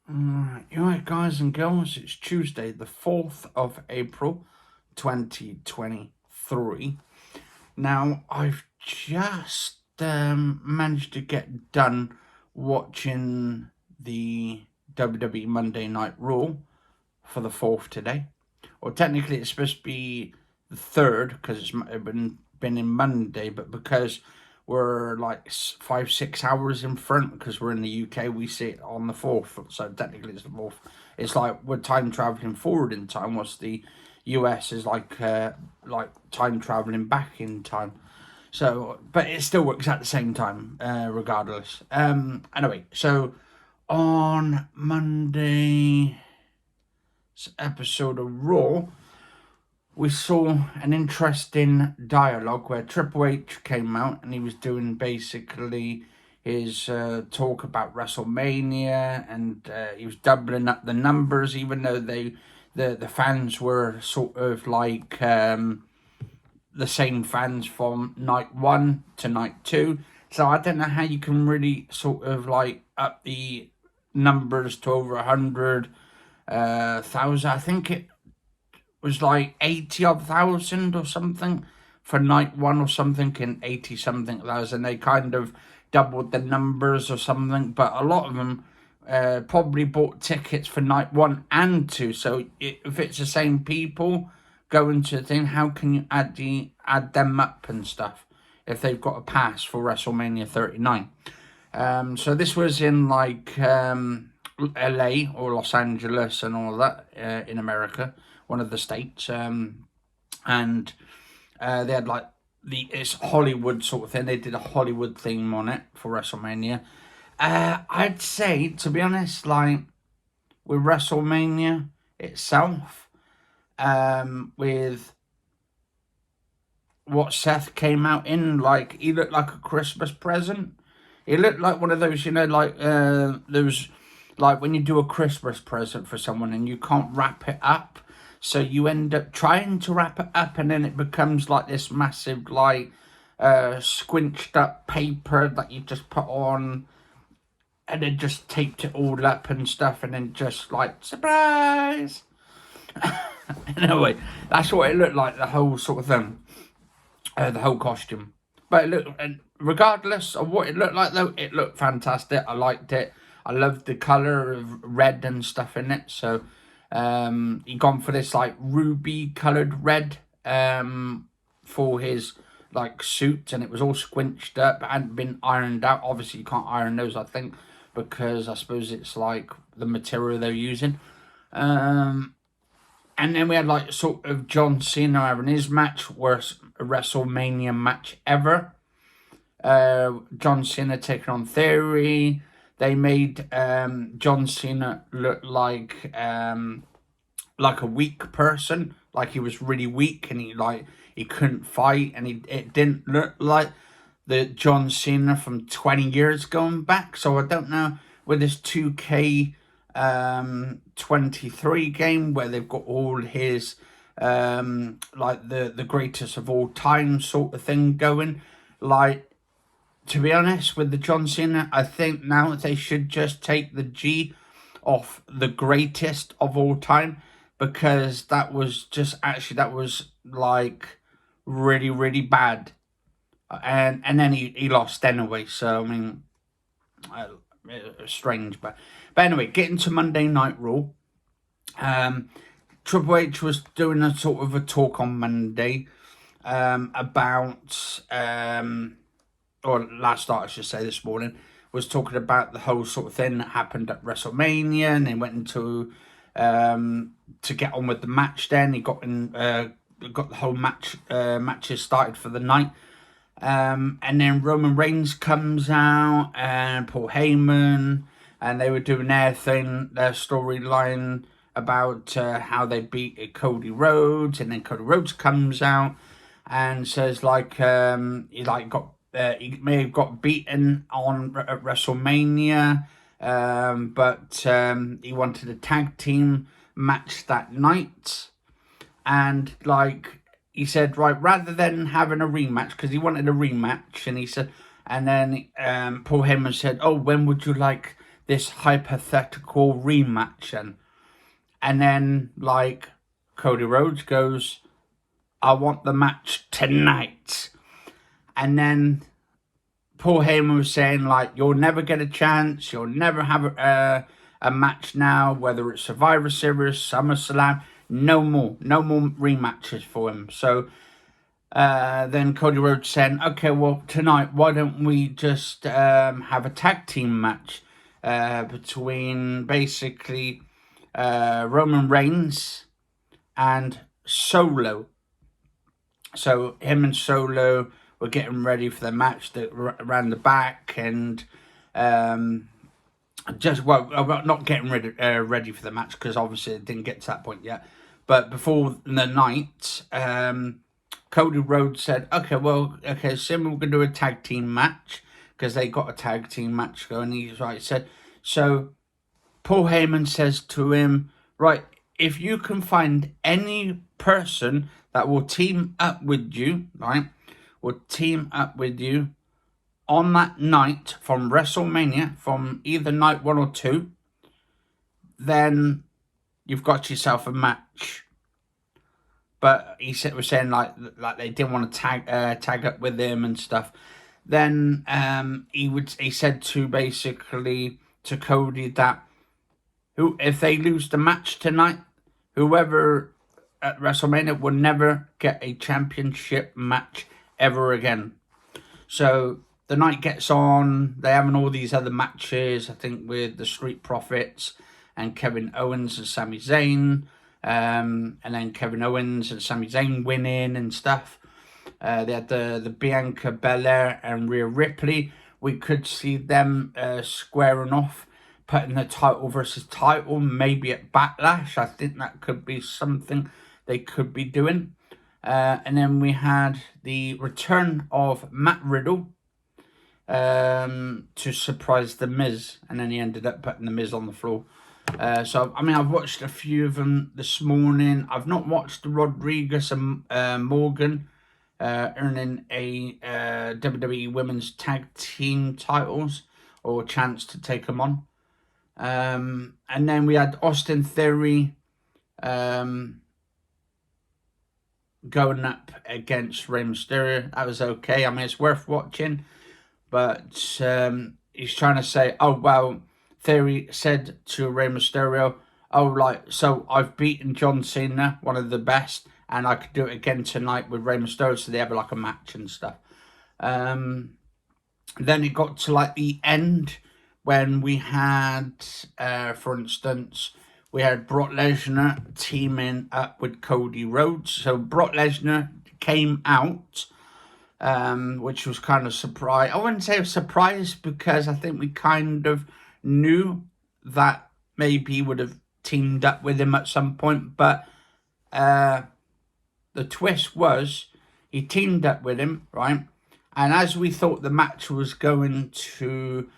Alright, guys and girls, it's Tuesday, the 4th of April, 2023. Now, I've just managed to get done watching the WWE Monday Night Raw for the 4th today. Or technically, it's supposed to be the 3rd, because it's been in Monday, but because we're like 5-6 hours in front because we're in the UK, we see it on the 4th, so technically it's the 4th. It's like we're time traveling forward in time, whilst the US is like time traveling back in time. So, but it still works at the same time, regardless. Anyway, so on Monday's episode of Raw, we saw an interesting dialogue where Triple H came out and he was doing basically his talk about WrestleMania, and he was doubling up the numbers, even though the fans were sort of like the same fans from night 1 to night 2. So I don't know how you can really sort of like up the numbers to over 100,000. I think it was like 80,000 or something for night 1 or something, and 80-something thousand. They kind of doubled the numbers or something, but a lot of them probably bought tickets for night 1 and 2. So if it's the same people going to the thing, how can you add them up and stuff if they've got a pass for WrestleMania 39? So this was in like LA or Los Angeles and all that in America, one of the states, and they had like it's Hollywood sort of thing. They did a Hollywood theme on it for WrestleMania. I'd say, to be honest, like with WrestleMania itself, with what Seth came out in, like he looked like a Christmas present. He looked like one of those, like those, like when you do a Christmas present for someone and you can't wrap it up. So you end up trying to wrap it up, and then it becomes like this massive, like, squinched up paper that you just put on, and then just taped it all up and stuff, and then just like, surprise! Anyway, that's what it looked like, the whole sort of thing, the whole costume. But it looked, regardless of what it looked like, though, it looked fantastic. I liked it. I loved the colour of red and stuff in it, so he gone for this like ruby coloured red for his like suit, and it was all squinched up. It hadn't been ironed out. Obviously you can't iron those, I think, because I suppose it's like the material they're using. And then we had like sort of John Cena having his match, worst WrestleMania match ever. John Cena taking on Theory. They made John Cena look like a weak person, like he was really weak and he couldn't fight, and it didn't look like the John Cena from 20 years going back. So I don't know with this 2K23 game where they've got all his like the greatest of all time sort of thing going, like. To be honest, with the John Cena, I think now they should just take the G off the greatest of all time, because that was like really, really bad. And then he lost anyway, so I mean, strange. But anyway, getting to Monday Night Raw, Triple H was doing a sort of a talk on Monday about or last night I should say, this morning, was talking about the whole sort of thing that happened at WrestleMania, and they went into to get on with the match. Then he got the whole matches started for the night, and then Roman Reigns comes out and Paul Heyman, and they were doing their storyline about how they beat Cody Rhodes, and then Cody Rhodes comes out and says like he like got. He may have got beaten at WrestleMania, but he wanted a tag team match that night. And like he said, right, rather than having a rematch, because he wanted a rematch, and he said, and then Paul Heyman said, oh, when would you like this hypothetical rematch. And then, like, Cody Rhodes goes, I want the match tonight. And then Paul Heyman was saying, like, you'll never get a chance. You'll never have a match now, whether it's Survivor Series, SummerSlam. No more rematches for him. So then Cody Rhodes saying, okay, well, tonight, why don't we just have a tag team match between basically Roman Reigns and Solo. So him and Solo were getting ready for the match that around the back, and not getting ready for the match, because obviously it didn't get to that point yet. But before the night, Cody Rhodes said, Sim, we're going to do a tag team match, because they got a tag team match going. He's right, said, so Paul Heyman says to him, right, if you can find any person that will team up with you, right, will team up with you on that night from WrestleMania, from either night 1 or 2, then you've got yourself a match. But he was saying like they didn't want to tag up with him and stuff. Then he said to basically to Cody that if they lose the match tonight, whoever at WrestleMania will never get a championship match ever again. So the night gets on. They're having all these other matches, I think, with the Street Profits and Kevin Owens and Sami Zayn. And then Kevin Owens and Sami Zayn winning and stuff. They had the Bianca Belair and Rhea Ripley. We could see them squaring off, putting the title versus title, maybe at Backlash. I think that could be something they could be doing. And then we had the return of Matt Riddle to surprise The Miz. And then he ended up putting The Miz on the floor. So, I mean, I've watched a few of them this morning. I've not watched Rodriguez and Morgan earning a WWE Women's Tag Team titles or a chance to take them on. And then we had Austin Theory going up against Rey Mysterio. That was okay. I mean, it's worth watching. But he's trying to say, oh, well, Theory said to Rey Mysterio, so I've beaten John Cena, one of the best, and I could do it again tonight with Rey Mysterio, so they have like a match and stuff. Then it got to like the end when we had, for instance, we had Brock Lesnar teaming up with Cody Rhodes. So Brock Lesnar came out, which was kind of surprise. I wouldn't say a surprise, because I think we kind of knew that maybe he would have teamed up with him at some point. But the twist was he teamed up with him, right? And as we thought the match was going to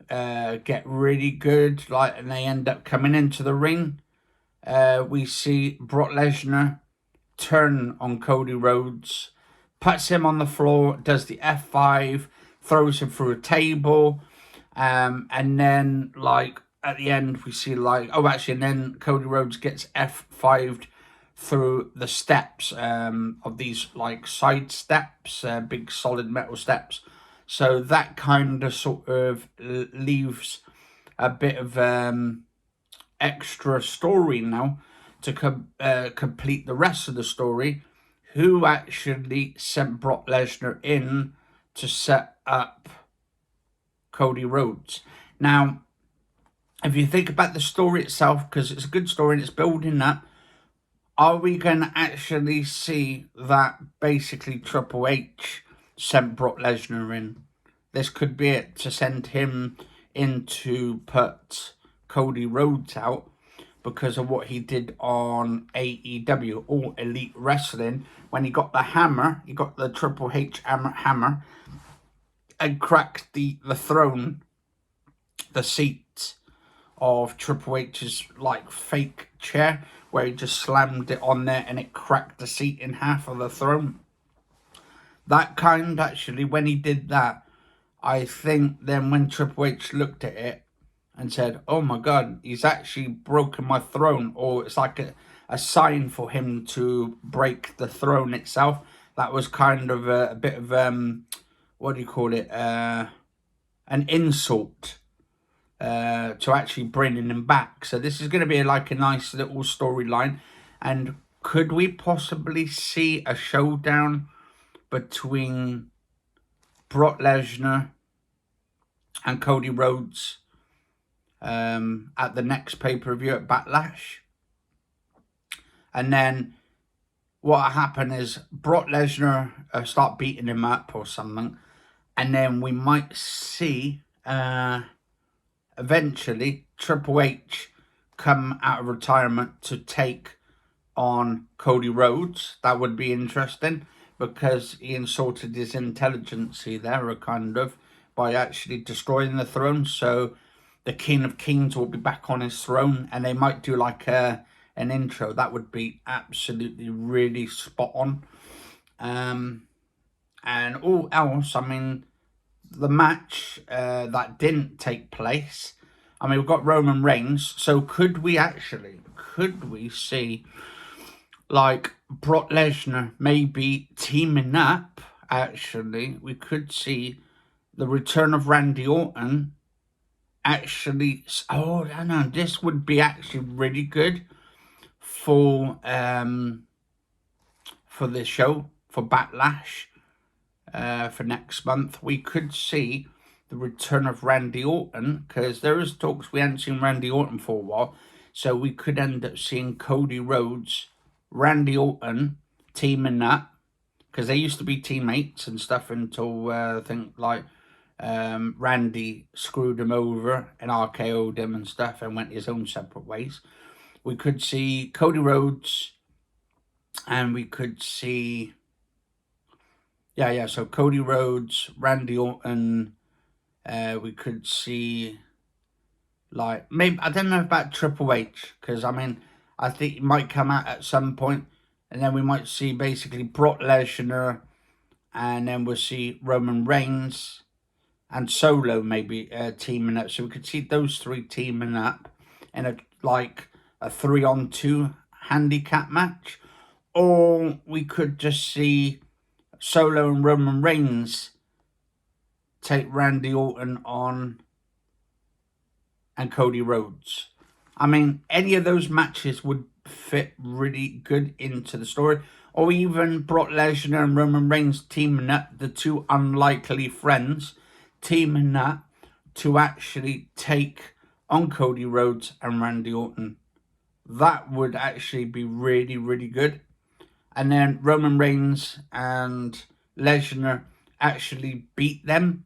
get really good, and they end up coming into the ring, we see Brock Lesnar turn on Cody Rhodes, puts him on the floor, does the F5, throws him through a table, and then at the end we see and then Cody Rhodes gets F5'd through the steps of these side steps, big solid metal steps. So that kind of sort of leaves a bit of extra story now to complete the rest of the story. Who actually sent Brock Lesnar in to set up Cody Rhodes? Now, if you think about the story itself, because it's a good story and it's building up, are we going to actually see that basically Triple H sent Brock Lesnar in? This could be it, to send him in to put Cody Rhodes out because of what he did on AEW, All Elite Wrestling, when he got the hammer, he got the Triple H hammer and cracked the throne, the seat of Triple H's fake chair, where he just slammed it on there and it cracked the seat in half of the throne. That actually, when he did that, I think then when Triple H looked at it, and said, oh my God, he's actually broken my throne, or it's like a sign for him to break the throne itself. That was kind of a bit of, what do you call it, an insult to actually bringing him back. So this is going to be like a nice little storyline. And could we possibly see a showdown between Brock Lesnar and Cody Rhodes at the next pay-per-view at Backlash? And then what happened is Brock Lesnar start beating him up or something, and then we might see eventually Triple H come out of retirement to take on Cody Rhodes. That would be interesting, because he insulted his intelligence there, kind of, by actually destroying the throne. So the King of Kings will be back on his throne, and they might do like an intro. That would be absolutely really spot on. And all else, I mean, the match that didn't take place, I mean, we've got Roman Reigns. So could we see like Brock Lesnar maybe teaming up? Actually, we could see the return of Randy Orton. Actually, oh no, this would be actually really good for the show, for Backlash, for next month. We could see the return of Randy Orton, because there is talks we haven't seen Randy Orton for a while, so we could end up seeing Cody Rhodes, Randy Orton teaming up, because they used to be teammates and stuff until I think like Randy screwed him over and RKO'd him and stuff and went his own separate ways. We could see Cody Rhodes, and we could see, so Cody Rhodes, Randy Orton. We could see, like, maybe, I don't know about Triple H, because I mean, I think he might come out at some point, and then we might see basically Brock Lesnar, and then we'll see Roman Reigns and Solo maybe teaming up. So we could see those three teaming up in a 3-on-2 handicap match. Or we could just see Solo and Roman Reigns take Randy Orton on and Cody Rhodes. I mean, any of those matches would fit really good into the story. Or even Brock Lesnar and Roman Reigns teaming up, the two unlikely friends teaming up to actually take on Cody Rhodes and Randy Orton. That would actually be really, really good. And then Roman Reigns and Lesnar actually beat them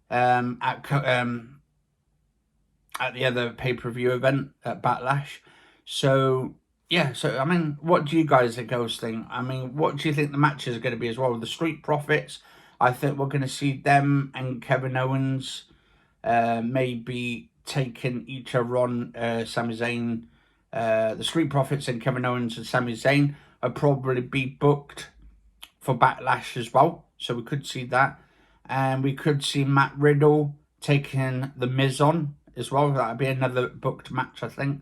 at the other pay-per-view event at Backlash. So, yeah, so, I mean, what do you guys think? I mean, what do you think the matches are going to be as well? The Street Profits, I think we're going to see them and Kevin Owens maybe taking each other on. Sami Zayn, the Street Profits and Kevin Owens and Sami Zayn will probably be booked for Backlash as well. So we could see that. And we could see Matt Riddle taking The Miz on as well. That would be another booked match, I think,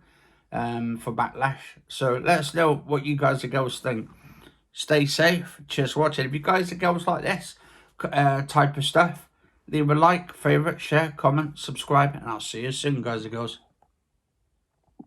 for Backlash. So let us know what you guys and girls think. Stay safe. Cheers for watching. If you guys and girls like this type of stuff, leave a like, favourite, share, comment, subscribe, and I'll see you soon, guys and girls.